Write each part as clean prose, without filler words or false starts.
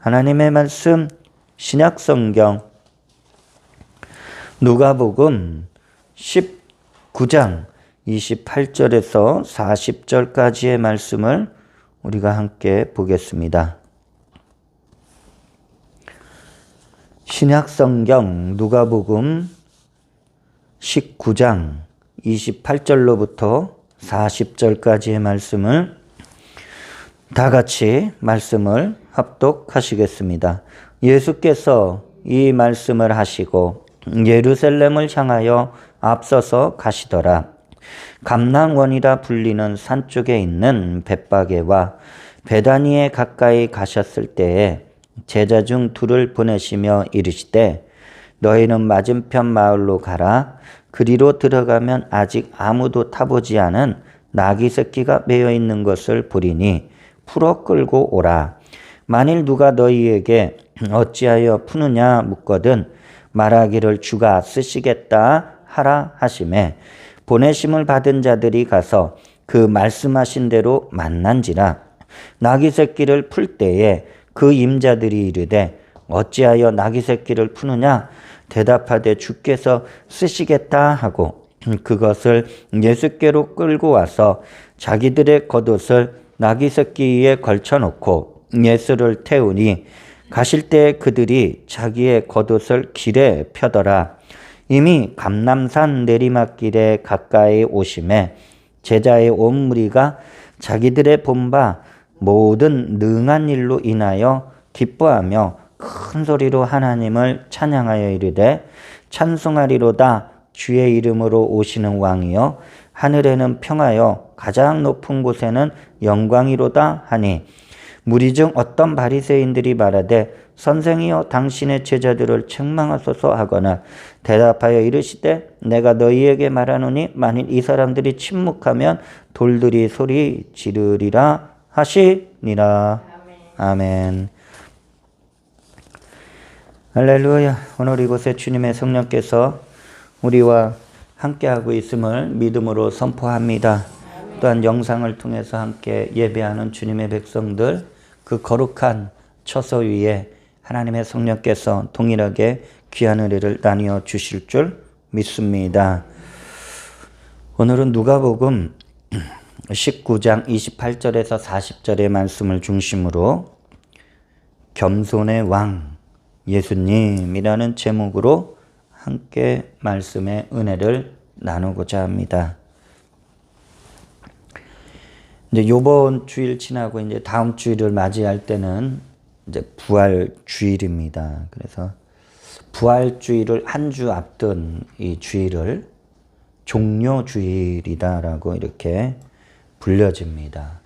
하나님의 말씀 신약성경 누가복음 19장 28절에서 40절까지의 말씀을 우리가 함께 보겠습니다. 신약성경 누가복음 19장 28절로부터 40절까지의 말씀을 다 같이 말씀을 합독하시겠습니다. 예수께서 이 말씀을 하시고 예루살렘을 향하여 앞서서 가시더라. 감난원이라 불리는 산 쪽에 있는 벳바게와 베다니에 가까이 가셨을 때에 제자 중 둘을 보내시며 이르시되 너희는 맞은편 마을로 가라. 그리로 들어가면 아직 아무도 타보지 않은 나귀 새끼가 매여 있는 것을 보리니 풀어 끌고 오라. 만일 누가 너희에게 어찌하여 푸느냐 묻거든 말하기를 주가 쓰시겠다 하라 하시매 보내심을 받은 자들이 가서 그 말씀하신 대로 만난지라. 나귀 새끼를 풀 때에 그 임자들이 이르되 어찌하여 나귀 새끼를 푸느냐 대답하되 주께서 쓰시겠다 하고 그것을 예수께로 끌고 와서 자기들의 겉옷을 나귀 새끼 위에 걸쳐놓고 예수를 태우니 가실 때 그들이 자기의 겉옷을 길에 펴더라. 이미 감람산 내리막길에 가까이 오심에 제자의 온 무리가 자기들의 본 바 모든 능한 일로 인하여 기뻐하며 큰 소리로 하나님을 찬양하여 이르되 찬송하리로다. 주의 이름으로 오시는 왕이여 하늘에는 평하여 가장 높은 곳에는 영광이로다 하니 무리 중 어떤 바리새인들이 말하되 선생이여 당신의 제자들을 책망하소서 하거나 대답하여 이르시되 내가 너희에게 말하노니 만일 이 사람들이 침묵하면 돌들이 소리 지르리라 하시니라. 아멘. 할렐루야. 오늘 이곳에 주님의 성령께서 우리와 함께하고 있음을 믿음으로 선포합니다. 또한 영상을 통해서 함께 예배하는 주님의 백성들 그 거룩한 처소 위에 하나님의 성령께서 동일하게 귀한 은혜를 나누어 주실 줄 믿습니다. 오늘은 누가복음 19장 28절에서 40절의 말씀을 중심으로 겸손의 왕 예수님이라는 제목으로 함께 말씀의 은혜를 나누고자 합니다. 이제 요번 주일 지나고 이제 다음 주일을 맞이할 때는 이제 부활 주일입니다. 그래서 부활 주일을 한 주 앞둔 이 주일을 종려 주일이다라고 이렇게 불려집니다.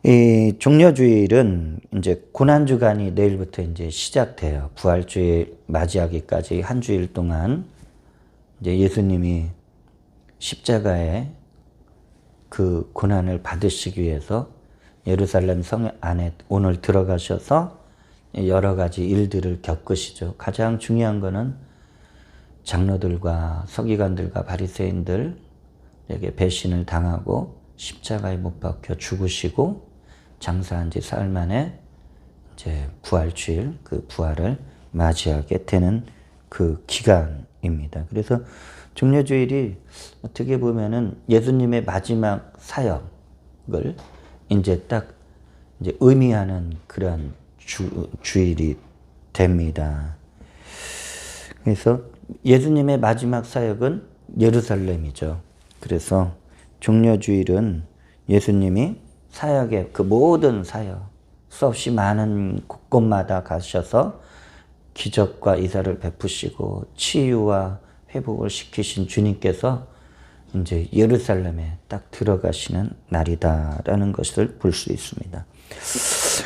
이 종려 주일은 이제 고난 주간이 내일부터 이제 시작돼요. 부활 주일 맞이하기까지 한 주일 동안 이제 예수님이 십자가에 그 고난을 받으시기 위해서 예루살렘 성 안에 오늘 들어가셔서 여러 가지 일들을 겪으시죠. 가장 중요한 거는 장로들과 서기관들과 바리새인들에게 배신을 당하고 십자가에 못 박혀 죽으시고 장사한 지 사흘 만에 이제 부활주일 그 부활을 맞이하게 되는 그 기간입니다. 그래서 종려주일이 어떻게 보면은 예수님의 마지막 사역을 이제 딱 이제 의미하는 그런 주일이 됩니다. 그래서 예수님의 마지막 사역은 예루살렘이죠. 그래서 종려주일은 예수님이 사역의 그 모든 사역, 수없이 많은 곳곳마다 가셔서 기적과 이사를 베푸시고 치유와 회복을 시키신 주님께서 이제 예루살렘에 딱 들어가시는 날이다라는 것을 볼 수 있습니다.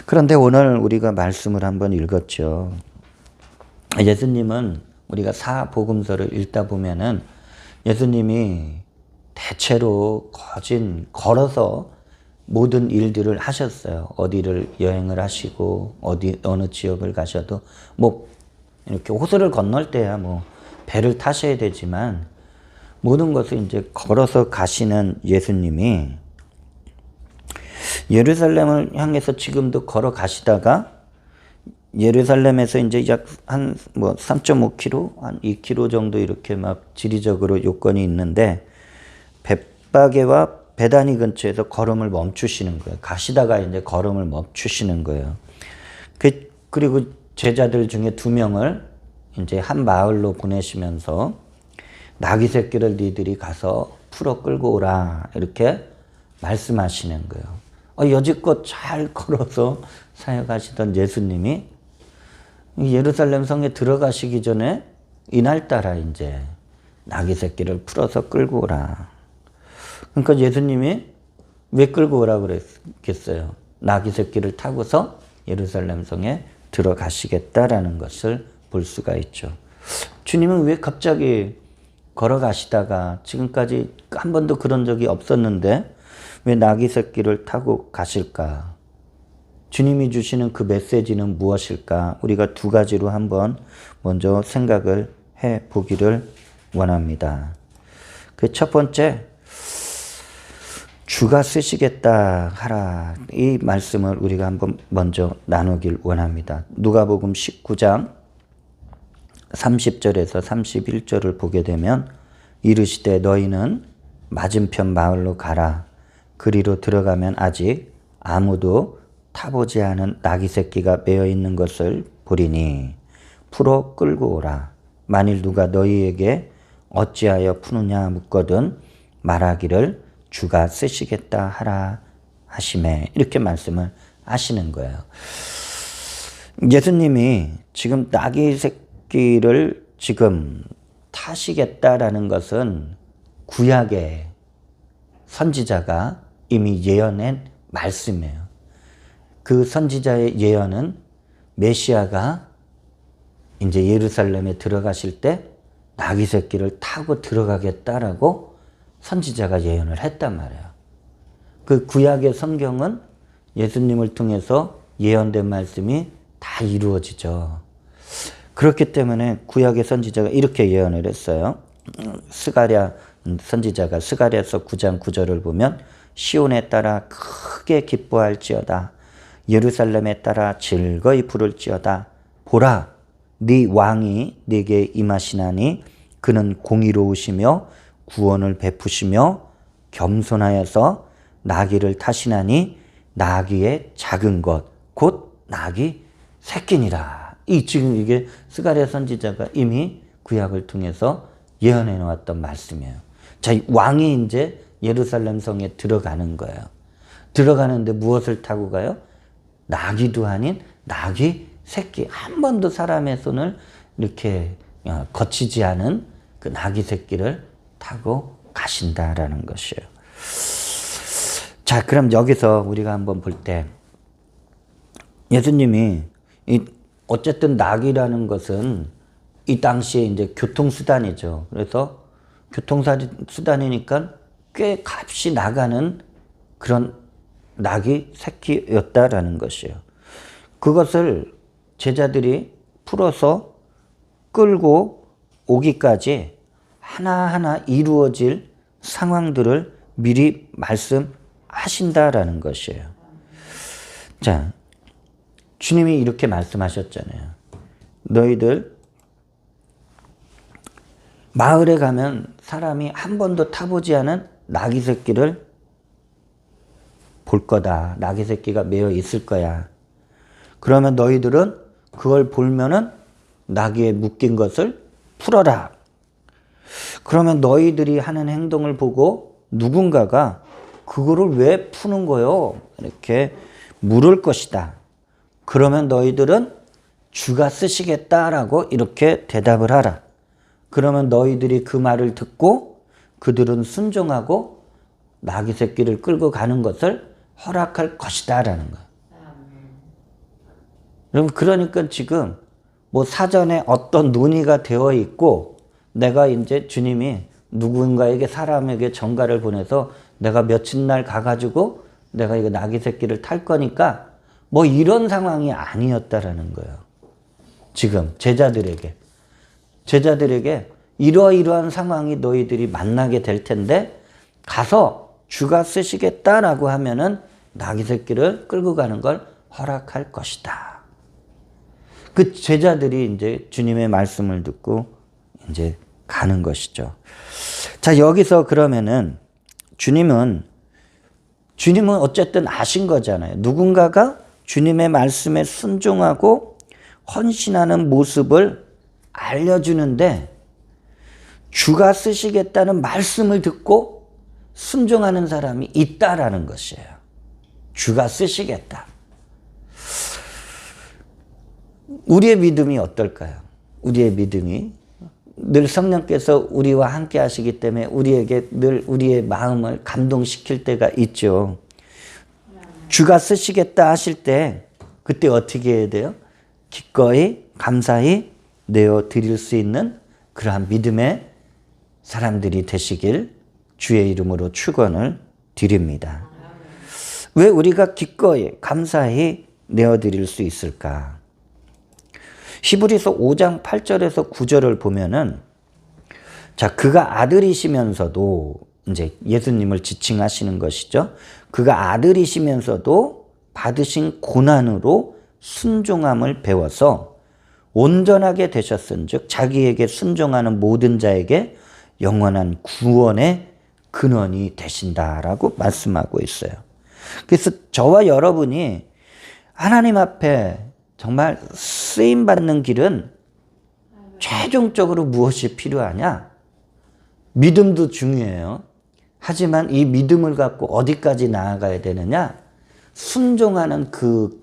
그런데 오늘 우리가 말씀을 한번 읽었죠. 예수님은 우리가 사복음서를 읽다 보면은 예수님이 대체로 걸어서 모든 일들을 하셨어요. 어디를 여행을 하시고 어느 지역을 가셔도 뭐 이렇게 호수를 건널 때야 뭐 배를 타셔야 되지만 모든 것을 이제 걸어서 가시는 예수님이 예루살렘을 향해서 지금도 걸어가시다가 예루살렘에서 이제 약 한 뭐 3.5km, 한 2km 정도 이렇게 막 지리적으로 요건이 있는데 벳바게와 베다니 근처에서 걸음을 멈추시는 거예요. 가시다가 이제 걸음을 멈추시는 거예요. 그리고 제자들 중에 2명을 이제 한 마을로 보내시면서 나귀 새끼를 니들이 가서 풀어 끌고 오라 이렇게 말씀하시는 거예요. 여지껏 잘 걸어서 사역하시던 예수님이 예루살렘 성에 들어가시기 전에 이날따라 이제 나귀 새끼를 풀어서 끌고 오라. 그러니까 예수님이 왜 끌고 오라 그랬겠어요? 나귀 새끼를 타고서 예루살렘 성에 들어가시겠다라는 것을 볼 수가 있죠. 주님은 왜 갑자기 걸어가시다가 지금까지 한 번도 그런 적이 없었는데 왜 나귀 새끼를 타고 가실까? 주님이 주시는 그 메시지는 무엇일까? 우리가 2가지로 한번 먼저 생각을 해 보기를 원합니다. 그 첫 번째, 주가 쓰시겠다 하라. 이 말씀을 우리가 한번 먼저 나누길 원합니다. 누가복음 19장 30절에서 31절을 보게 되면 이르시되 너희는 맞은편 마을로 가라. 그리로 들어가면 아직 아무도 타보지 않은 나귀 새끼가 매어 있는 것을 보리니 풀어 끌고 오라. 만일 누가 너희에게 어찌하여 푸느냐 묻거든 말하기를 주가 쓰시겠다 하라 하시매. 이렇게 말씀을 하시는 거예요. 예수님이 지금 나귀 새끼를 지금 타시겠다라는 것은 구약의 선지자가 이미 예언한 말씀이에요. 그 선지자의 예언은 메시아가 이제 예루살렘에 들어가실 때 나귀 새끼를 타고 들어가겠다라고 선지자가 예언을 했단 말이에요. 그 구약의 성경은 예수님을 통해서 예언된 말씀이 다 이루어지죠. 그렇기 때문에 구약의 선지자가 이렇게 예언을 했어요. 스가랴 선지자가 스가랴서 9장 9절을 보면 시온에 따라 크게 기뻐할지어다. 예루살렘에 따라 즐거이 부를지어다. 보라, 네 왕이 네게 임하시나니 그는 공의로우시며 구원을 베푸시며 겸손하여서 나귀를 타시나니 나귀의 작은 것 곧 나귀 새끼니라. 지금 이게 스가랴 선지자가 이미 구약을 통해서 예언해 놓았던 말씀이에요. 자, 왕이 이제 예루살렘 성에 들어가는 거예요. 들어가는데 무엇을 타고 가요? 나귀도 아닌 나귀 새끼. 한 번도 사람의 손을 이렇게 거치지 않은 그 나귀 새끼를 타고 가신다라는 것이에요. 자, 그럼 여기서 우리가 한번 볼 때 예수님이 어쨌든 나귀라는 것은 이 당시에 이제 교통수단이죠. 그래서 교통수단이니까 꽤 값이 나가는 그런 나귀 새끼였다라는 것이에요. 그것을 제자들이 풀어서 끌고 오기까지 하나하나 이루어질 상황들을 미리 말씀하신다라는 것이에요. 자, 주님이 이렇게 말씀하셨잖아요. 너희들 마을에 가면 사람이 한 번도 타보지 않은 나귀 새끼를 볼 거다. 나귀 새끼가 매어 있을 거야. 그러면 너희들은 그걸 보면은 나귀에 묶인 것을 풀어라. 그러면 너희들이 하는 행동을 보고 누군가가 그거를 왜 푸는 거요? 이렇게 물을 것이다. 그러면 너희들은 주가 쓰시겠다라고 이렇게 대답을 하라. 그러면 너희들이 그 말을 듣고 그들은 순종하고 나귀 새끼를 끌고 가는 것을 허락할 것이다라는 거예요. 여러분, 그러니까 지금 뭐 사전에 어떤 논의가 되어 있고 내가 이제 주님이 누군가에게 사람에게 전가를 보내서 내가 며칠 날 가가지고 내가 이거 나귀 새끼를 탈 거니까 뭐 이런 상황이 아니었다라는 거예요. 지금 제자들에게 이러이러한 상황이 너희들이 만나게 될 텐데 가서 주가 쓰시겠다라고 하면은 나귀 새끼를 끌고 가는 걸 허락할 것이다. 그 제자들이 이제 주님의 말씀을 듣고 이제 가는 것이죠. 자, 여기서 그러면은 주님은 어쨌든 아신 거잖아요. 누군가가 주님의 말씀에 순종하고 헌신하는 모습을 알려주는데 주가 쓰시겠다는 말씀을 듣고 순종하는 사람이 있다라는 것이에요. 주가 쓰시겠다. 우리의 믿음이 어떨까요? 우리의 믿음이 늘 성령께서 우리와 함께 하시기 때문에 우리에게 늘 우리의 마음을 감동시킬 때가 있죠. 주가 쓰시겠다 하실 때 그때 어떻게 해야 돼요? 기꺼이 감사히 내어 드릴 수 있는 그러한 믿음의 사람들이 되시길 주의 이름으로 축원을 드립니다. 왜 우리가 기꺼이 감사히 내어 드릴 수 있을까? 히브리서 5장 8절에서 9절을 보면은 자, 그가 아들이시면서도 이제 예수님을 지칭하시는 것이죠. 그가 아들이시면서도 받으신 고난으로 순종함을 배워서 온전하게 되셨은즉 자기에게 순종하는 모든 자에게 영원한 구원의 근원이 되신다라고 말씀하고 있어요. 그래서 저와 여러분이 하나님 앞에 정말 쓰임받는 길은 최종적으로 무엇이 필요하냐? 믿음도 중요해요. 하지만 이 믿음을 갖고 어디까지 나아가야 되느냐? 순종하는 그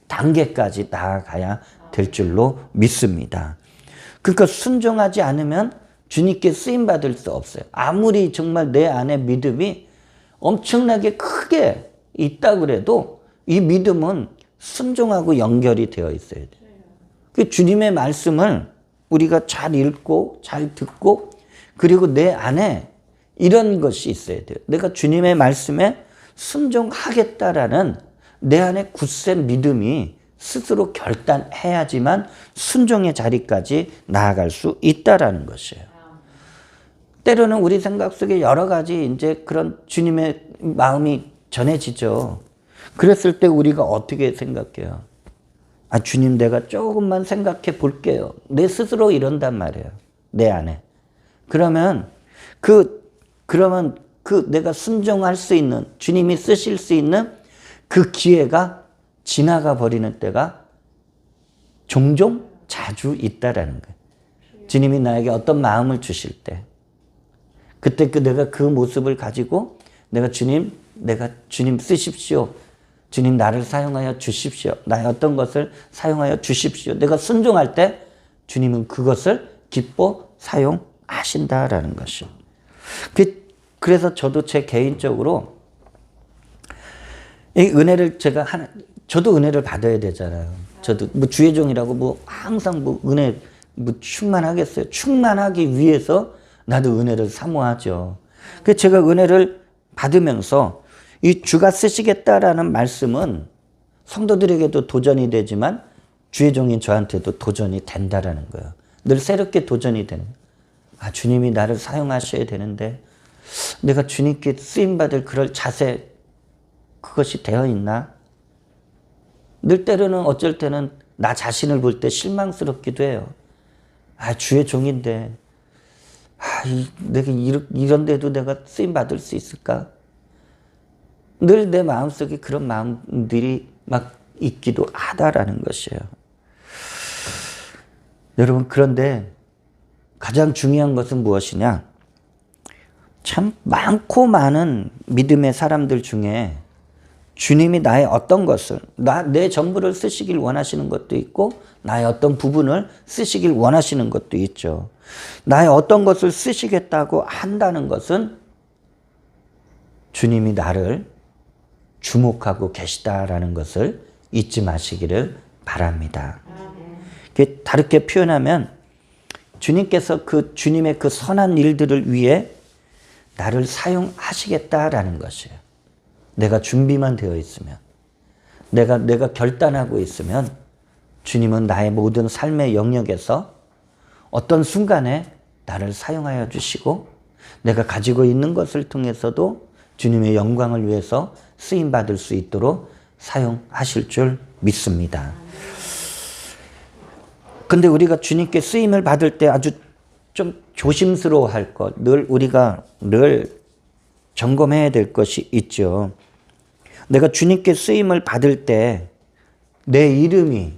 단계까지 나아가야 될 줄로 믿습니다. 그러니까 순종하지 않으면 주님께 쓰임받을 수 없어요. 아무리 정말 내 안에 믿음이 엄청나게 크게 있다 그래도 이 믿음은 순종하고 연결이 되어 있어야 돼요. 그 주님의 말씀을 우리가 잘 읽고 잘 듣고 그리고 내 안에 이런 것이 있어야 돼요. 내가 주님의 말씀에 순종하겠다라는 내 안에 굳센 믿음이 스스로 결단해야지만 순종의 자리까지 나아갈 수 있다라는 것이에요. 때로는 우리 생각 속에 여러 가지 이제 그런 주님의 마음이 전해지죠. 그랬을 때 우리가 어떻게 생각해요? 아, 주님 내가 조금만 생각해 볼게요. 내 스스로 이런단 말이에요. 내 안에. 그러면 내가 순종할 수 있는, 주님이 쓰실 수 있는 그 기회가 지나가 버리는 때가 종종 자주 있다라는 거예요. 주님이 나에게 어떤 마음을 주실 때. 그때 내가 그 모습을 가지고 내가 주님 쓰십시오. 주님 나를 사용하여 주십시오. 나의 어떤 것을 사용하여 주십시오. 내가 순종할 때 주님은 그것을 기뻐 사용하신다라는 것이요. 그래서 저도 제 개인적으로 이 은혜를 저도 은혜를 받아야 되잖아요. 저도 뭐 주의 종이라고 뭐 항상 뭐 은혜 뭐 충만하겠어요. 충만하기 위해서 나도 은혜를 사모하죠. 그래서 제가 은혜를 받으면서 이 주가 쓰시겠다라는 말씀은 성도들에게도 도전이 되지만 주의 종인 저한테도 도전이 된다라는 거예요. 늘 새롭게 도전이 되는 거예요. 아, 주님이 나를 사용하셔야 되는데 내가 주님께 쓰임받을 그럴 자세 그것이 되어 있나? 늘 때로는 어쩔 때는 나 자신을 볼 때 실망스럽기도 해요. 아, 주의 종인데 내가 이런데도 내가 쓰임받을 수 있을까? 늘 내 마음속에 그런 마음들이 막 있기도 하다라는 것이에요. 여러분, 그런데 가장 중요한 것은 무엇이냐? 참 많고 많은 믿음의 사람들 중에 주님이 나의 어떤 것을, 내 전부를 쓰시길 원하시는 것도 있고 나의 어떤 부분을 쓰시길 원하시는 것도 있죠. 나의 어떤 것을 쓰시겠다고 한다는 것은 주님이 나를 주목하고 계시다라는 것을 잊지 마시기를 바랍니다. 다르게 표현하면 주님께서 주님의 그 선한 일들을 위해 나를 사용하시겠다라는 것이에요. 내가 준비만 되어 있으면, 내가 결단하고 있으면 주님은 나의 모든 삶의 영역에서 어떤 순간에 나를 사용하여 주시고 내가 가지고 있는 것을 통해서도 주님의 영광을 위해서 쓰임받을 수 있도록 사용하실 줄 믿습니다. 근데 우리가 주님께 쓰임을 받을 때 아주 좀 조심스러워 할 것, 우리가 늘 점검해야 될 것이 있죠. 내가 주님께 쓰임을 받을 때 내 이름이,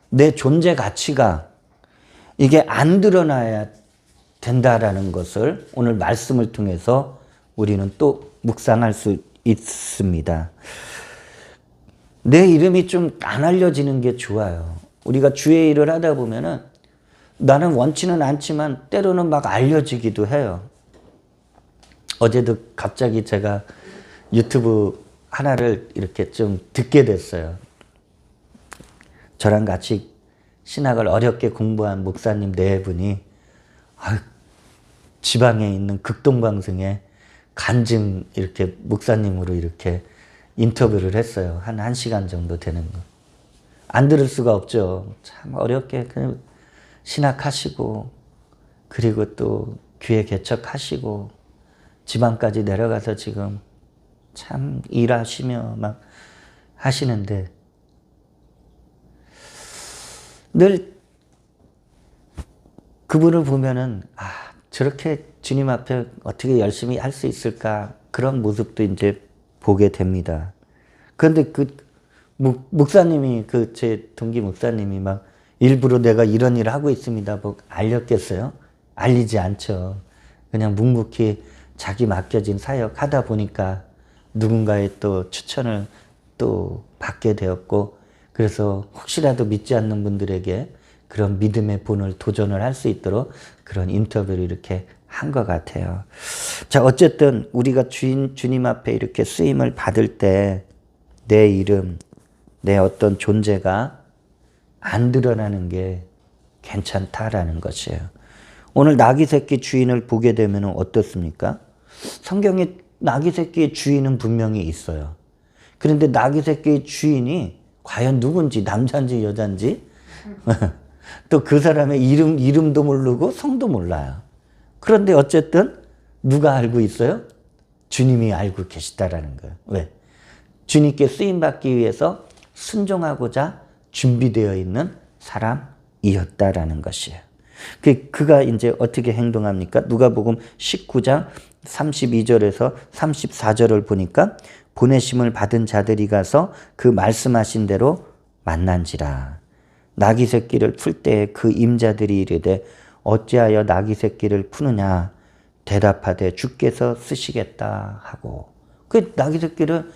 내 존재 가치가 이게 안 드러나야 된다라는 것을 오늘 말씀을 통해서 우리는 또 묵상할 수 있습니다. 내 이름이 좀 안 알려지는 게 좋아요. 우리가 주의 일을 하다 보면은 나는 원치는 않지만 때로는 막 알려지기도 해요. 어제도 갑자기 제가 유튜브 하나를 이렇게 좀 듣게 됐어요. 저랑 같이 신학을 어렵게 공부한 목사님 네 분이 지방에 있는 극동방송에 간증 이렇게 목사님으로 이렇게 인터뷰를 했어요. 한 1시간 정도 되는 거. 안 들을 수가 없죠. 참 어렵게 그냥 신학하시고 그리고 또 교회 개척하시고 지방까지 내려가서 지금 참 일하시며 막 하시는데 늘 그분을 보면은 저렇게 주님 앞에 어떻게 열심히 할 수 있을까 그런 모습도 이제 보게 됩니다. 그런데 그 목사님이 제 동기 목사님이 막 일부러 내가 이런 일을 하고 있습니다. 뭐 알렸겠어요? 알리지 않죠. 그냥 묵묵히 자기 맡겨진 사역 하다 보니까 누군가의 또 추천을 또 받게 되었고 그래서 혹시라도 믿지 않는 분들에게 그런 믿음의 본을 도전을 할 수 있도록 그런 인터뷰를 이렇게 한 것 같아요. 자, 어쨌든 우리가 주님 앞에 이렇게 쓰임을 받을 때 내 이름, 내 어떤 존재가 안 드러나는 게 괜찮다라는 것이에요. 오늘 나귀 새끼 주인을 보게 되면 어떻습니까? 성경에 나귀 새끼의 주인은 분명히 있어요. 그런데 나귀 새끼의 주인이 과연 누군지, 남자인지 여자인지 또 그 사람의 이름도 모르고 성도 몰라요. 그런데 어쨌든 누가 알고 있어요? 주님이 알고 계시다라는 거예요. 왜? 주님께 쓰임받기 위해서 순종하고자 준비되어 있는 사람이었다라는 것이에요. 그가 이제 어떻게 행동합니까? 누가복음 19장 32절에서 34절을 보니까 보내심을 받은 자들이 가서 그 말씀하신 대로 만난지라. 나귀 새끼를 풀 때에 그 임자들이 이르되 어찌하여 나귀 새끼를 푸느냐 대답하되 주께서 쓰시겠다 하고 그 나귀 새끼를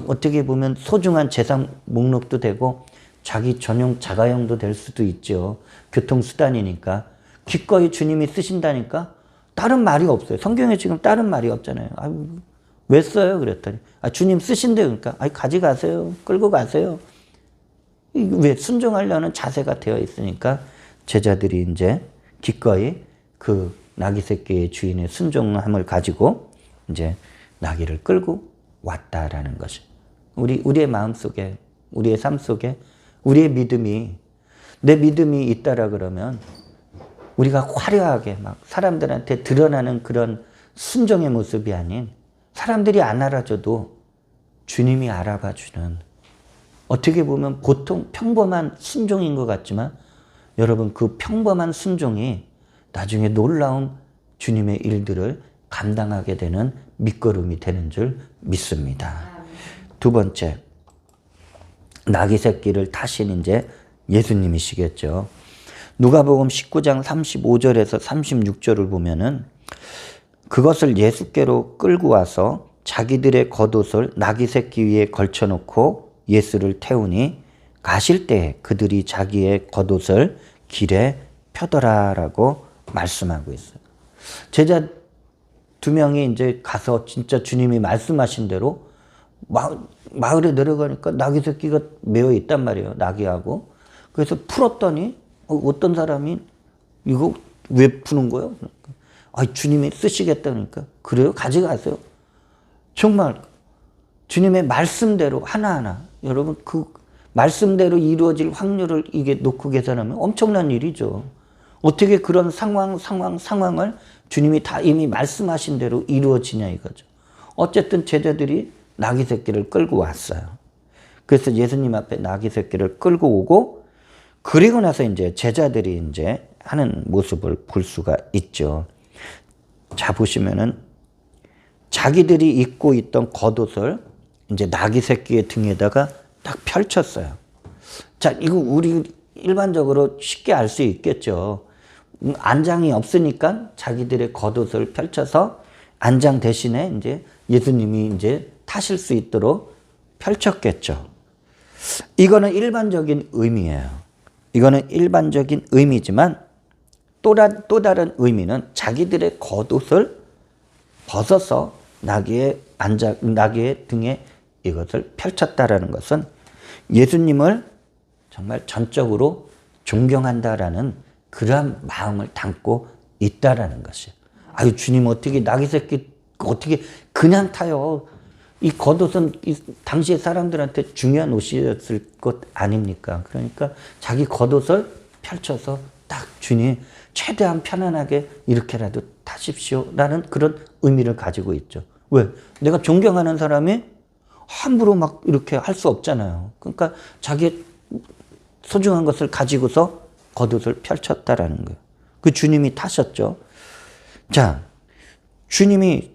어떻게 보면 소중한 재산 목록도 되고 자기 전용 자가용도 될 수도 있죠. 교통수단이니까 기꺼이 주님이 쓰신다니까 다른 말이 없어요. 성경에 지금 다른 말이 없잖아요. 왜 써요? 그랬더니 주님 쓰신대요. 그러니까 가져가세요. 끌고 가세요. 왜? 순종하려는 자세가 되어 있으니까 제자들이 이제 기꺼이 그 나귀 새끼의 주인의 순종함을 가지고 이제 나귀를 끌고 왔다라는 것이. 우리의 마음 속에, 우리의 삶 속에 우리의 믿음이, 내 믿음이 있다라 그러면 우리가 화려하게 막 사람들한테 드러나는 그런 순종의 모습이 아닌 사람들이 안 알아줘도 주님이 알아봐주는 어떻게 보면 보통 평범한 순종인 것 같지만 여러분 그 평범한 순종이 나중에 놀라운 주님의 일들을 감당하게 되는 밑거름이 되는 줄 믿습니다. 두 번째, 나귀 새끼를 타신 이제 예수님이시겠죠. 누가복음 19장 35절에서 36절을 보면은 그것을 예수께로 끌고 와서 자기들의 겉옷을 나귀 새끼 위에 걸쳐놓고 예수를 태우니 가실 때 그들이 자기의 겉옷을 길에 펴더라라고 말씀하고 있어요. 제자 2명이 이제 가서 진짜 주님이 말씀하신 대로 마을에 내려가니까 나귀 새끼가 메어 있단 말이에요. 나귀하고. 그래서 풀었더니 어떤 사람이 이거 왜 푸는 거예요? 주님이 쓰시겠다 그러니까 그래요? 가져가세요. 정말 주님의 말씀대로 하나하나 여러분 그 말씀대로 이루어질 확률을 이게 놓고 계산하면 엄청난 일이죠. 어떻게 그런 상황을 주님이 다 이미 말씀하신 대로 이루어지냐 이거죠. 어쨌든 제자들이 나귀 새끼를 끌고 왔어요. 그래서 예수님 앞에 나귀 새끼를 끌고 오고, 그리고 나서 이제 제자들이 이제 하는 모습을 볼 수가 있죠. 자, 보시면은 자기들이 입고 있던 겉옷을 이제 나귀 새끼의 등에다가 딱 펼쳤어요. 자, 이거 우리 일반적으로 쉽게 알 수 있겠죠. 안장이 없으니까 자기들의 겉옷을 펼쳐서 안장 대신에 이제 예수님이 이제 타실 수 있도록 펼쳤겠죠. 이거는 일반적인 의미예요. 이거는 일반적인 의미지만 또 다른 의미는 자기들의 겉옷을 벗어서 나귀의 등에 이것을 펼쳤다라는 것은 예수님을 정말 전적으로 존경한다라는 그러한 마음을 담고 있다라는 것이에요. 아유, 주님 어떻게 나귀 새끼 어떻게 그냥 타요? 이 겉옷은 이 당시의 사람들한테 중요한 옷이었을 것 아닙니까? 그러니까 자기 겉옷을 펼쳐서 딱 주님 최대한 편안하게 이렇게라도 타십시오라는 그런 의미를 가지고 있죠. 왜? 내가 존경하는 사람이 함부로 막 이렇게 할 수 없잖아요. 그러니까 자기 소중한 것을 가지고서 겉옷을 펼쳤다라는 거예요. 그 주님이 타셨죠. 자, 주님이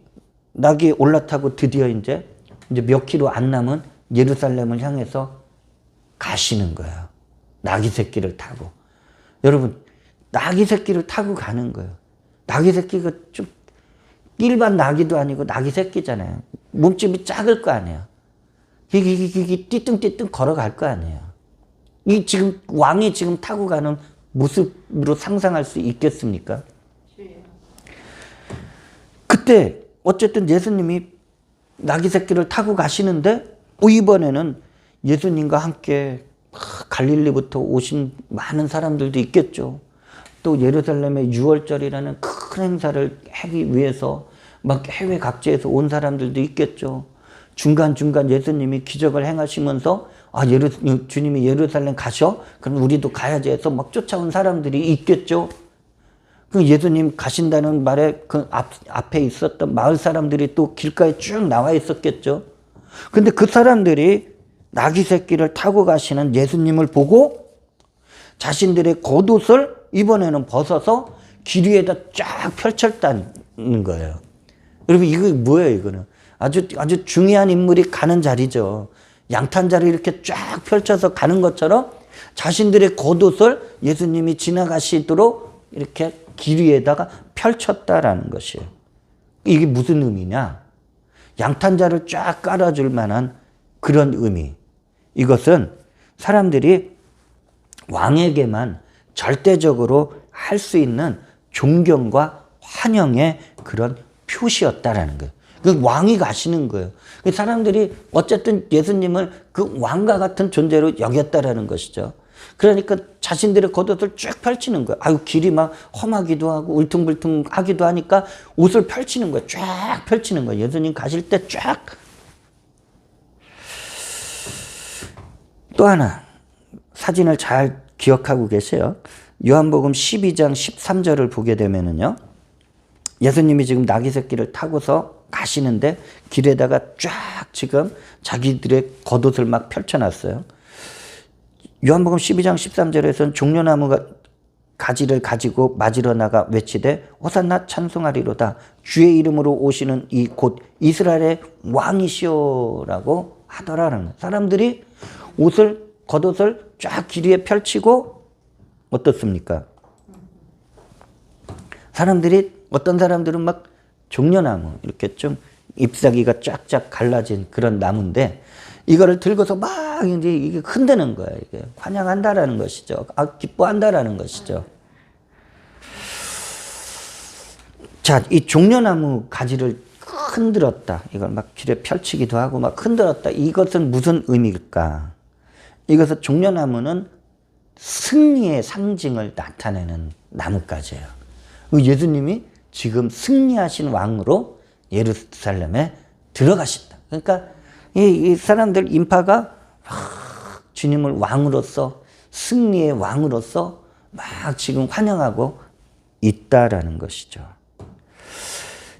나귀에 올라타고 드디어 이제 몇 킬로 안 남은 예루살렘을 향해서 가시는 거예요. 나귀 새끼를 타고. 여러분, 나귀 새끼를 타고 가는 거예요. 나귀 새끼가 좀 일반 나귀도 아니고 나귀 새끼잖아요. 몸집이 작을 거 아니에요. 이게 띠뚱띠뚱 걸어갈 거 아니에요. 이 지금 왕이 지금 타고 가는 모습으로 상상할 수 있겠습니까? 그때 어쨌든 예수님이 나귀 새끼를 타고 가시는데 이번에는 예수님과 함께 갈릴리부터 오신 많은 사람들도 있겠죠. 또 예루살렘의 유월절이라는 큰 행사를 하기 위해서 막 해외 각지에서 온 사람들도 있겠죠. 중간중간 예수님이 기적을 행하시면서 주님이 예루살렘 가셔? 그럼 우리도 가야지 해서 막 쫓아온 사람들이 있겠죠. 그 예수님 가신다는 말에 그 앞에 있었던 마을 사람들이 또 길가에 쭉 나와 있었겠죠. 근데 그 사람들이 나귀 새끼를 타고 가시는 예수님을 보고 자신들의 겉옷을 이번에는 벗어서 길 위에다 쫙 펼쳤다는 거예요. 여러분, 이거 뭐예요, 이거는? 아주 중요한 인물이 가는 자리죠. 양탄자를 이렇게 쫙 펼쳐서 가는 것처럼 자신들의 겉옷을 예수님이 지나가시도록 이렇게 길 위에다가 펼쳤다라는 것이에요. 이게 무슨 의미냐? 양탄자를 쫙 깔아줄 만한 그런 의미. 이것은 사람들이 왕에게만 절대적으로 할 수 있는 존경과 환영의 그런 표시였다라는 거예요. 그 왕이 가시는 거예요. 사람들이 어쨌든 예수님을 그 왕과 같은 존재로 여겼다라는 것이죠. 그러니까 자신들의 겉옷을 쭉 펼치는 거예요. 아유, 길이 막 험하기도 하고 울퉁불퉁하기도 하니까 옷을 펼치는 거예요. 쫙 펼치는 거예요. 예수님 가실 때 쫙. 또 하나 사진을 잘 기억하고 계세요. 요한복음 12장 13절을 보게 되면은요, 예수님이 지금 나귀 새끼를 타고서 가시는데 길에다가 쫙 지금 자기들의 겉옷을 막 펼쳐놨어요. 요한복음 12장 13절에서는 종려나무 가지를 가지고 맞으러 나가 외치되 호산나 찬송하리로다. 주의 이름으로 오시는 이 곧 이스라엘의 왕이시오라고 하더라는 거예요. 사람들이 겉옷을 쫙 길 위에 펼치고 어떻습니까? 어떤 사람들은 막 종려나무 이렇게 좀 잎사귀가 쫙쫙 갈라진 그런 나무인데 이거를 들고서 막 이제 이게 흔드는 거예요. 이게 환영한다라는 것이죠. 기뻐한다라는 것이죠. 자, 이 종려나무 가지를 흔들었다. 이걸 막 길에 펼치기도 하고 막 흔들었다. 이것은 무슨 의미일까? 이것은 종려나무는 승리의 상징을 나타내는 나뭇가지예요. 예수님이 지금 승리하신 왕으로 예루살렘에 들어가신다. 그러니까 이 사람들 인파가 주님을 왕으로서 승리의 왕으로서 막 지금 환영하고 있다라는 것이죠.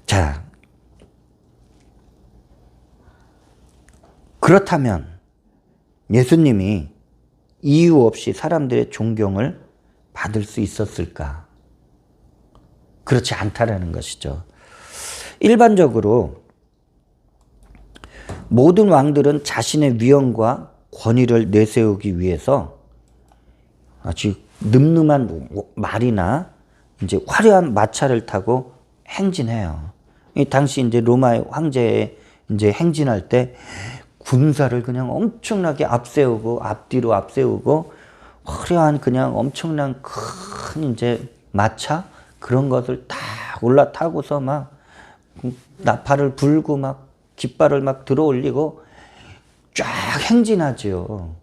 자, 그렇다면 예수님이 이유 없이 사람들의 존경을 받을 수 있었을까? 그렇지 않다라는 것이죠. 일반적으로 모든 왕들은 자신의 위엄과 권위를 내세우기 위해서 아주 늠름한 말이나 이제 화려한 마차를 타고 행진해요. 이 당시 이제 로마의 황제에 이제 행진할 때 군사를 그냥 엄청나게 앞세우고 앞뒤로 앞세우고 화려한 그냥 엄청난 큰 이제 마차 그런 것을 다 올라타고서 막 나팔을 불고 막 깃발을 막 들어 올리고 쫙 행진하죠.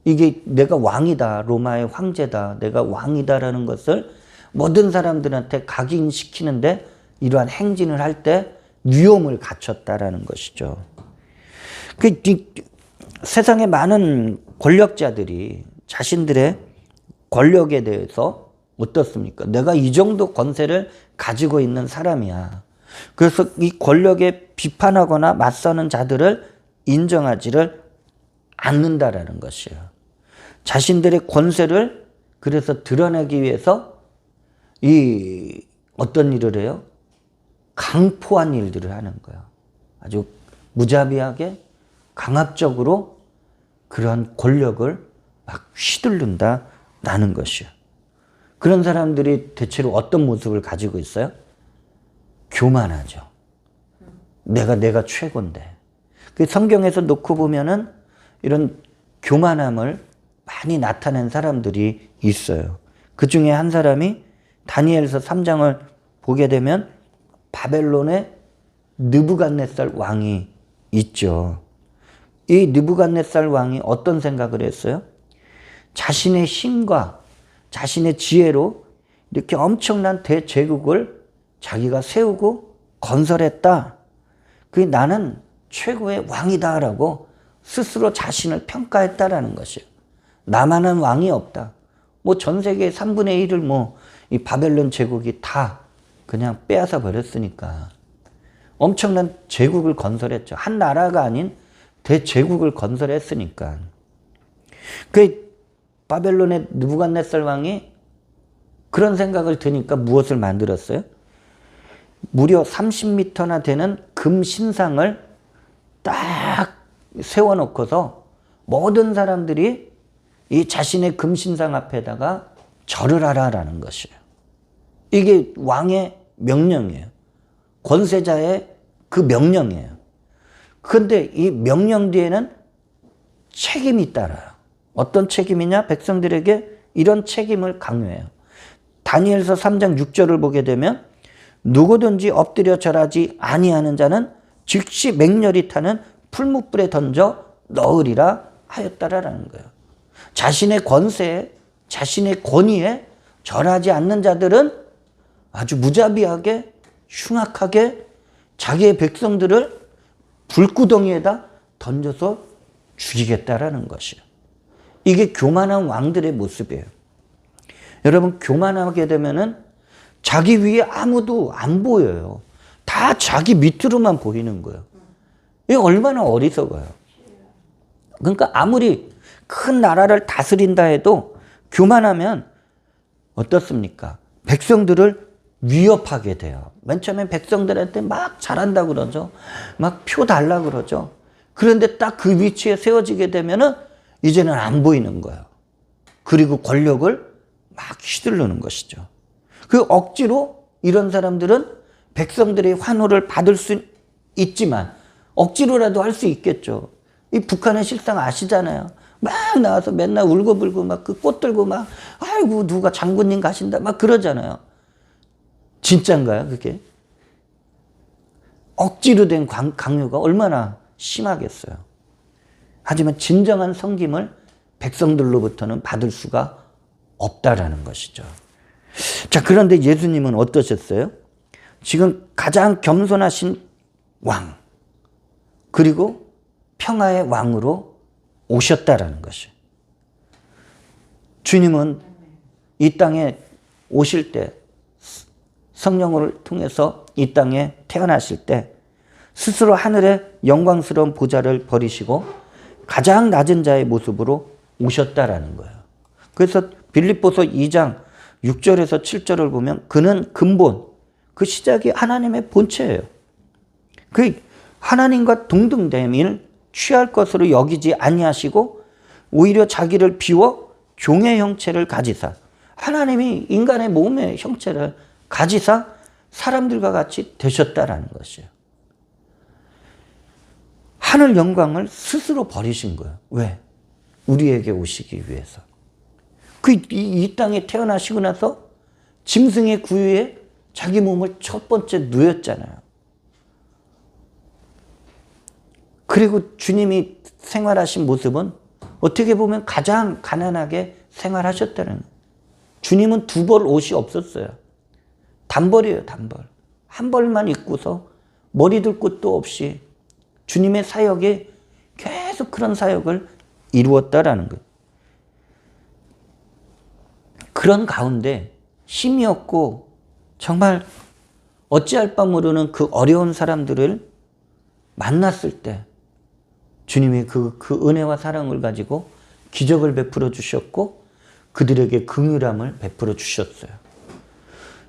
이게 내가 왕이다, 로마의 황제다, 내가 왕이다라는 것을 모든 사람들한테 각인시키는데 이러한 행진을 할 때 위엄을 갖췄다라는 것이죠. 세상의 많은 권력자들이 자신들의 권력에 대해서 어떻습니까? 내가 이 정도 권세를 가지고 있는 사람이야. 그래서 이 권력에 비판하거나 맞서는 자들을 인정하지를 않는다라는 것이에요. 자신들의 권세를 그래서 드러내기 위해서 어떤 일을 해요? 강포한 일들을 하는 거예요. 아주 무자비하게 강압적으로 그런 권력을 막 휘둘른다라는 것이에요. 그런 사람들이 대체로 어떤 모습을 가지고 있어요? 교만하죠. 내가 최고인데. 그 성경에서 놓고 보면은 이런 교만함을 많이 나타낸 사람들이 있어요. 그 중에 한 사람이 다니엘서 3장을 보게 되면 바벨론의 느부갓네살 왕이 있죠. 이 느부갓네살 왕이 어떤 생각을 했어요? 자신의 힘과 자신의 지혜로 이렇게 엄청난 대제국을 자기가 세우고 건설했다. 그게 나는 최고의 왕이다라고 스스로 자신을 평가했다라는 것이에요. 나만한 왕이 없다. 뭐 전 세계 3분의 1을 이 바벨론 제국이 다 그냥 빼앗아 버렸으니까 엄청난 제국을 건설했죠. 한 나라가 아닌 대제국을 건설했으니까. 그 바벨론의 느부갓네살 왕이 그런 생각을 드니까 무엇을 만들었어요? 무려 30m나 되는 금 신상을 딱 세워놓고서 모든 사람들이 이 자신의 금 신상 앞에다가 절을 하라라는 것이에요. 이게 왕의 명령이에요. 권세자의 그 명령이에요. 그런데 이 명령 뒤에는 책임이 따라요. 어떤 책임이냐? 백성들에게 이런 책임을 강요해요. 다니엘서 3장 6절을 보게 되면 누구든지 엎드려 절하지 아니하는 자는 즉시 맹렬히 타는 풀무불에 던져 넣으리라 하였다라는 거예요. 자신의 권세에 자신의 권위에 절하지 않는 자들은 아주 무자비하게 흉악하게 자기의 백성들을 불구덩이에다 던져서 죽이겠다라는 것이에요. 이게 교만한 왕들의 모습이에요. 여러분, 교만하게 되면은 자기 위에 아무도 안 보여요. 다 자기 밑으로만 보이는 거예요. 이게 얼마나 어리석어요. 그러니까 아무리 큰 나라를 다스린다 해도 교만하면 어떻습니까? 백성들을 위협하게 돼요. 맨 처음에 백성들한테 막 잘한다고 그러죠. 막 표 달라고 그러죠. 그런데 딱 그 위치에 세워지게 되면은 이제는 안 보이는 거예요. 그리고 권력을 막 휘두르는 것이죠. 그 억지로 이런 사람들은 백성들의 환호를 받을 수 있지만 억지로라도 할 수 있겠죠. 이 북한의 실상 아시잖아요. 막 나와서 맨날 울고불고 막 그 꽃 들고 막 아이고 누가 장군님 가신다 막 그러잖아요. 진짠가요 그게? 억지로 된 강요가 얼마나 심하겠어요. 하지만 진정한 섬김을 백성들로부터는 받을 수가 없다라는 것이죠. 자, 그런데 예수님은 어떠셨어요? 지금 가장 겸손하신 왕, 그리고 평화의 왕으로 오셨다라는 것이에요. 주님은 이 땅에 오실 때 성령을 통해서 이 땅에 태어나실 때 스스로 하늘의 영광스러운 보좌를 버리시고 가장 낮은 자의 모습으로 오셨다라는 거예요. 그래서 빌립보서 2장 6절에서 7절을 보면 그는 근본, 그 시작이 하나님의 본체예요. 그 하나님과 동등됨을 취할 것으로 여기지 아니하시고 오히려 자기를 비워 종의 형체를 가지사, 하나님이 인간의 몸의 형체를 가지사 사람들과 같이 되셨다라는 것이에요. 하늘 영광을 스스로 버리신 거예요. 왜? 우리에게 오시기 위해서. 이 땅에 태어나시고 나서 짐승의 구유에 자기 몸을 첫 번째 누였잖아요. 그리고 주님이 생활하신 모습은 어떻게 보면 가장 가난하게 생활하셨다는 거예요. 주님은 2벌 옷이 없었어요. 단벌이에요, 단벌. 한 벌만 입고서 머리 둘 곳도 없이 주님의 사역에 계속 그런 사역을 이루었다라는 거예요. 그런 가운데 힘이 없고 정말 어찌할 바 모르는 그 어려운 사람들을 만났을 때 주님이 그 은혜와 사랑을 가지고 기적을 베풀어 주셨고 그들에게 긍휼함을 베풀어 주셨어요.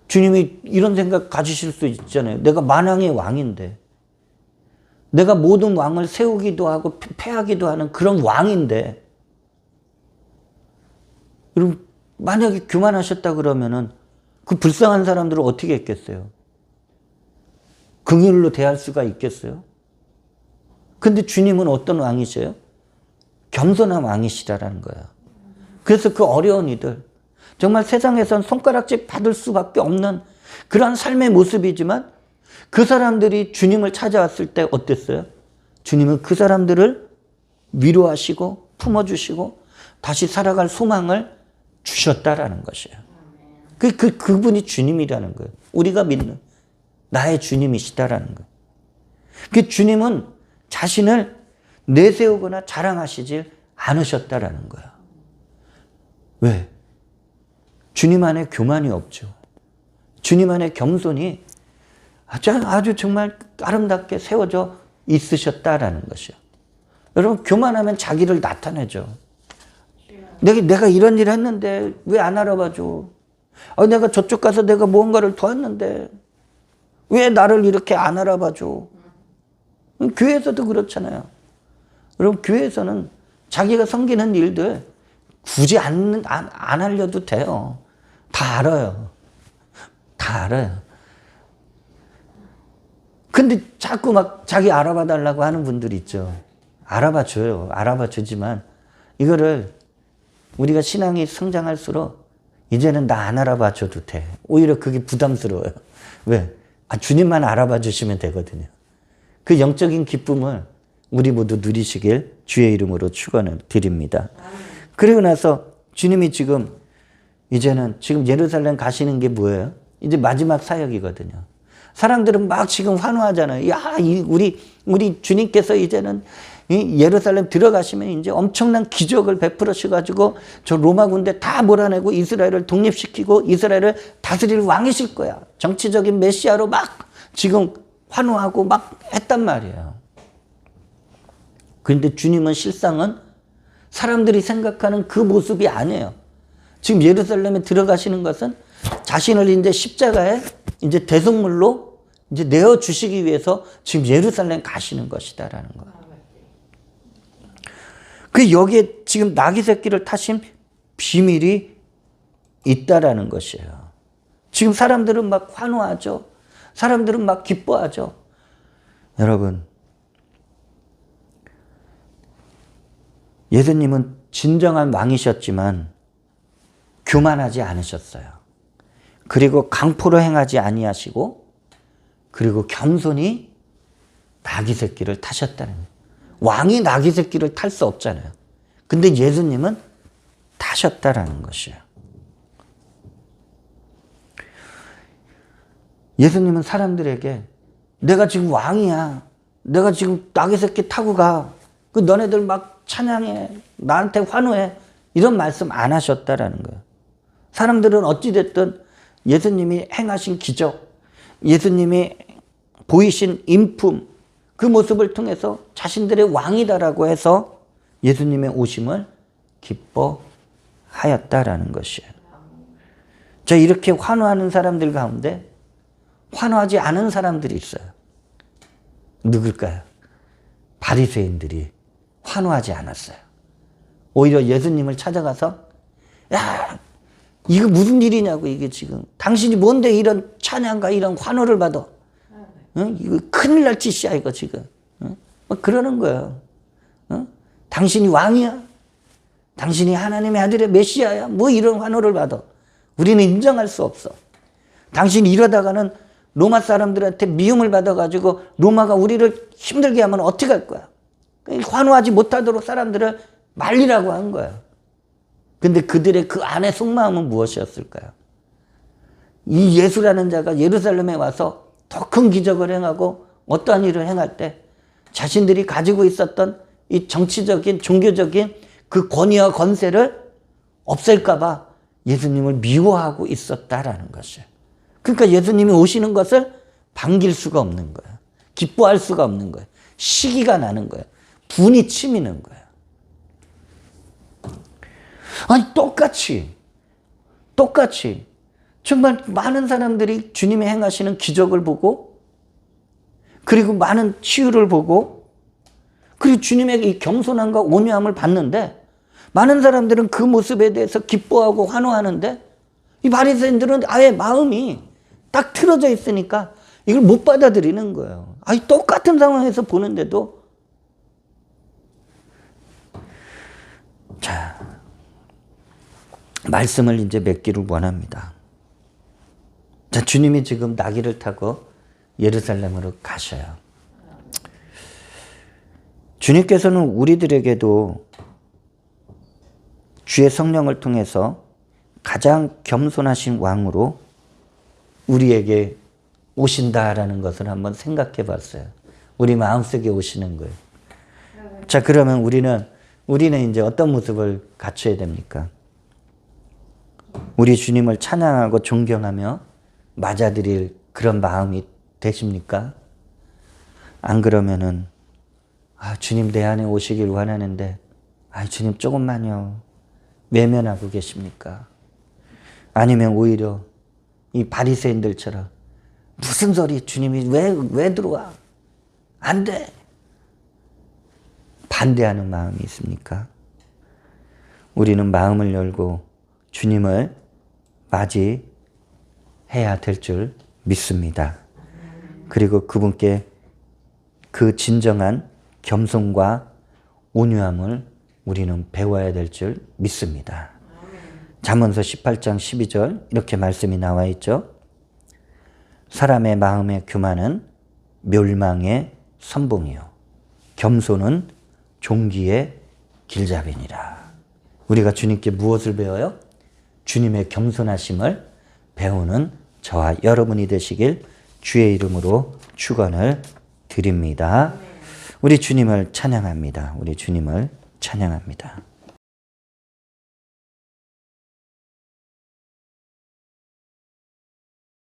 주님이 이런 생각 가지실 수 있잖아요. 내가 만왕의 왕인데, 내가 모든 왕을 세우기도 하고 패하기도 하는 그런 왕인데, 여러분 만약에 교만하셨다 그러면은 그 불쌍한 사람들을 어떻게 했겠어요? 긍휼로 대할 수가 있겠어요? 근데 주님은 어떤 왕이세요? 겸손한 왕이시라는 거예요. 그래서 그 어려운 이들, 정말 세상에선 손가락질 받을 수밖에 없는 그런 삶의 모습이지만 그 사람들이 주님을 찾아왔을 때 어땠어요? 주님은 그 사람들을 위로하시고 품어주시고 다시 살아갈 소망을 주셨다라는 것이에요. 그분이 주님이라는 거예요. 우리가 믿는 나의 주님이시다라는 거예요. 그 주님은 자신을 내세우거나 자랑하시질 않으셨다라는 거예요. 왜? 주님 안에 교만이 없죠. 주님 안에 겸손이 아주 정말 아름답게 세워져 있으셨다라는 것이요. 여러분 교만하면 자기를 나타내죠. 내가 이런 일을 했는데 왜 안 알아봐줘? 내가 저쪽 가서 내가 무언가를 도왔는데 왜 나를 이렇게 안 알아봐줘? 교회에서도 그렇잖아요. 여러분 교회에서는 자기가 섬기는 일들 굳이 안 알려도 돼요. 다 알아요. 다 알아요. 근데 자꾸 막 자기 알아봐 달라고 하는 분들이 있죠. 알아봐 줘요. 알아봐 주지만 이거를 우리가 신앙이 성장할수록 이제는 나 안 알아봐 줘도 돼. 오히려 그게 부담스러워요. 왜? 주님만 알아봐 주시면 되거든요. 그 영적인 기쁨을 우리 모두 누리시길 주의 이름으로 축원을 드립니다. 그리고 나서 주님이 지금 예루살렘 가시는 게 뭐예요? 이제 마지막 사역이거든요. 사람들은 막 지금 환호하잖아요. 야, 우리 주님께서 이제는 예루살렘 들어가시면 이제 엄청난 기적을 베풀으셔가지고 저 로마 군대 다 몰아내고 이스라엘을 독립시키고 이스라엘을 다스릴 왕이실 거야. 정치적인 메시아로 막 지금 환호하고 막 했단 말이에요. 그런데 주님은 실상은 사람들이 생각하는 그 모습이 아니에요. 지금 예루살렘에 들어가시는 것은 자신을 이제 십자가에 이제 대속물로 이제 내어 주시기 위해서 지금 예루살렘 가시는 것이다라는 거예요. 그 여기에 지금 나귀 새끼를 타신 비밀이 있다라는 것이에요. 지금 사람들은 막 환호하죠. 사람들은 막 기뻐하죠. 여러분, 예수님은 진정한 왕이셨지만 교만하지 않으셨어요. 그리고 강포로 행하지 아니하시고 그리고 겸손히 나귀 새끼를 타셨다는 거예요. 왕이 나귀 새끼를 탈 수 없잖아요. 근데 예수님은 타셨다라는 것이에요. 예수님은 사람들에게 내가 지금 왕이야. 내가 지금 나귀 새끼 타고 가. 그 너네들 막 찬양해. 나한테 환호해. 이런 말씀 안 하셨다라는 거예요. 사람들은 어찌됐든 예수님이 행하신 기적, 예수님이 보이신 인품, 그 모습을 통해서 자신들의 왕이다라고 해서 예수님의 오심을 기뻐하였다라는 것이에요. 자, 이렇게 환호하는 사람들 가운데 환호하지 않은 사람들이 있어요. 누굴까요? 바리새인들이 환호하지 않았어요. 오히려 예수님을 찾아가서 야, 이거 무슨 일이냐고, 이게 지금 당신이 뭔데 이런 찬양과 이런 환호를 받아? 응? 이거 큰일 날 짓이야 이거 지금. 응? 막 그러는 거예요. 응? 당신이 왕이야? 당신이 하나님의 아들의 메시아야? 뭐 이런 환호를 받아? 우리는 인정할 수 없어. 당신이 이러다가는 로마 사람들한테 미움을 받아가지고 로마가 우리를 힘들게 하면 어떻게 할 거야? 환호하지 못하도록 사람들을 말리라고 한 거야. 근데 그들의 그 안의 속마음은 무엇이었을까요? 이 예수라는 자가 예루살렘에 와서 더 큰 기적을 행하고 어떠한 일을 행할 때 자신들이 가지고 있었던 이 정치적인 종교적인 그 권위와 권세를 없앨까 봐 예수님을 미워하고 있었다라는 것이에요. 그러니까 예수님이 오시는 것을 반길 수가 없는 거예요. 기뻐할 수가 없는 거예요. 시기가 나는 거예요. 분이 치미는 거예요. 아니 똑같이 정말 많은 사람들이 주님이 행하시는 기적을 보고 그리고 많은 치유를 보고 그리고 주님의 이 겸손함과 온유함을 봤는데 많은 사람들은 그 모습에 대해서 기뻐하고 환호하는데 이 바리새인들은 아예 마음이 딱 틀어져 있으니까 이걸 못 받아들이는 거예요. 아니 똑같은 상황에서 보는데도 자, 말씀을 이제 맺기를 원합니다. 자, 주님이 지금 나귀를 타고 예루살렘으로 가셔요. 주님께서는 우리들에게도 주의 성령을 통해서 가장 겸손하신 왕으로 우리에게 오신다라는 것을 한번 생각해 봤어요. 우리 마음속에 오시는 거예요. 자, 그러면 우리는 이제 어떤 모습을 갖춰야 됩니까? 우리 주님을 찬양하고 존경하며 맞아들일 그런 마음이 되십니까? 안 그러면은 주님 내 안에 오시길 원하는데 주님 조금만요. 외면하고 계십니까? 아니면 오히려 이 바리새인들처럼 무슨 소리 주님이 왜 들어와? 안 돼. 반대하는 마음이 있습니까? 우리는 마음을 열고 주님을 맞이해야 될 줄 믿습니다. 그리고 그분께 그 진정한 겸손과 온유함을 우리는 배워야 될 줄 믿습니다. 잠언서 18장 12절 이렇게 말씀이 나와 있죠. 사람의 마음의 교만은 멸망의 선봉이요 겸손은 종기의 길잡이니라. 우리가 주님께 무엇을 배워요? 주님의 겸손하심을 배우는 저와 여러분이 되시길 주의 이름으로 축원을 드립니다. 우리 주님을 찬양합니다. 우리 주님을 찬양합니다.